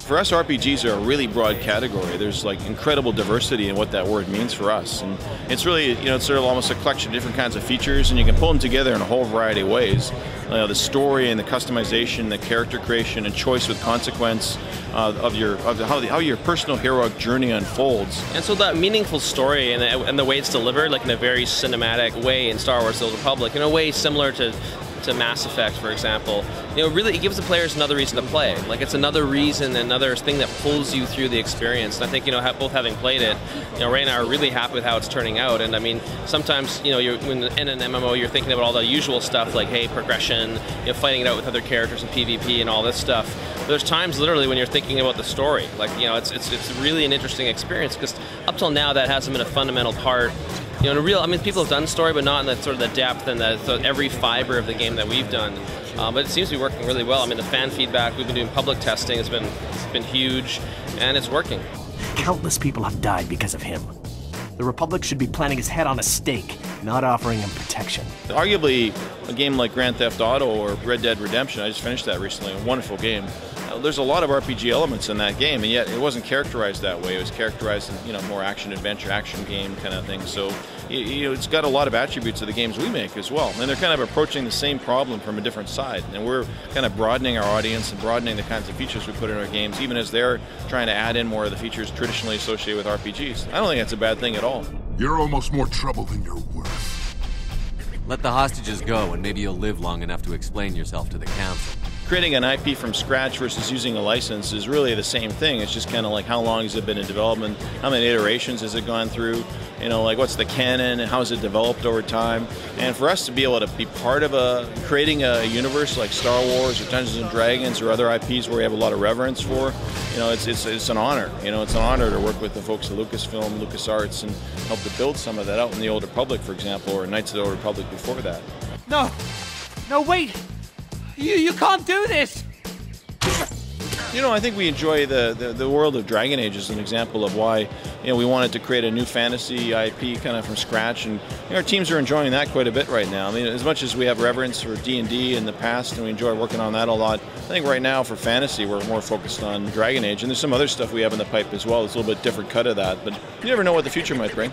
For us, RPGs are a really broad category. There's like incredible diversity in what that word means for us, and it's really, it's sort of almost a collection of different kinds of features, and you can pull them together in a whole variety of ways. The story and the customization, the character creation, and choice with consequence of how your personal heroic journey unfolds. And so that meaningful story and the way it's delivered, like in a very cinematic way in Star Wars: The Old Republic, in a way similar to Mass Effect, for example, really it gives the players another reason to play. Like, it's another reason, another thing that pulls you through the experience. And I think, both having played it, Ray and I are really happy with how it's turning out. And I mean, sometimes, when in an MMO, you're thinking about all the usual stuff like, hey, progression, fighting it out with other characters in PvP and all this stuff. But there's times literally when you're thinking about the story. Like, it's really an interesting experience, because up till now that hasn't been a fundamental part. People have done story, but not in the sort of the depth and every fiber of the game that we've done. But it seems to be working really well. I mean, the fan feedback, we've been doing public testing, it's been huge, and it's working. Countless people have died because of him. The Republic should be planting his head on a stake, not offering him protection. Arguably, a game like Grand Theft Auto or Red Dead Redemption, I just finished that recently, a wonderful game. There's a lot of RPG elements in that game, and yet it wasn't characterized that way. It was characterized as, more action-adventure, action game kind of thing. So, it's got a lot of attributes of the games we make as well. And they're kind of approaching the same problem from a different side. And we're kind of broadening our audience and broadening the kinds of features we put in our games, even as they're trying to add in more of the features traditionally associated with RPGs. I don't think that's a bad thing at all. You're almost more trouble than you're worth. Let the hostages go, and maybe you'll live long enough to explain yourself to the council. Creating an IP from scratch versus using a license is really the same thing. It's just kind of like, how long has it been in development? How many iterations has it gone through? Like, what's the canon and how has it developed over time? And for us to be able to be part of creating a universe like Star Wars or Dungeons and Dragons or other IPs where we have a lot of reverence for, it's an honor. It's an honor to work with the folks at Lucasfilm, LucasArts, and help to build some of that out in the Old Republic, for example, or Knights of the Old Republic before that. No, wait! You can't do this! I think we enjoy the world of Dragon Age as an example of why, we wanted to create a new fantasy IP kind of from scratch, and our teams are enjoying that quite a bit right now. I mean, as much as we have reverence for D&D in the past, and we enjoy working on that a lot, I think right now for fantasy we're more focused on Dragon Age, and there's some other stuff we have in the pipe as well. It's a little bit different cut of that, but you never know what the future might bring.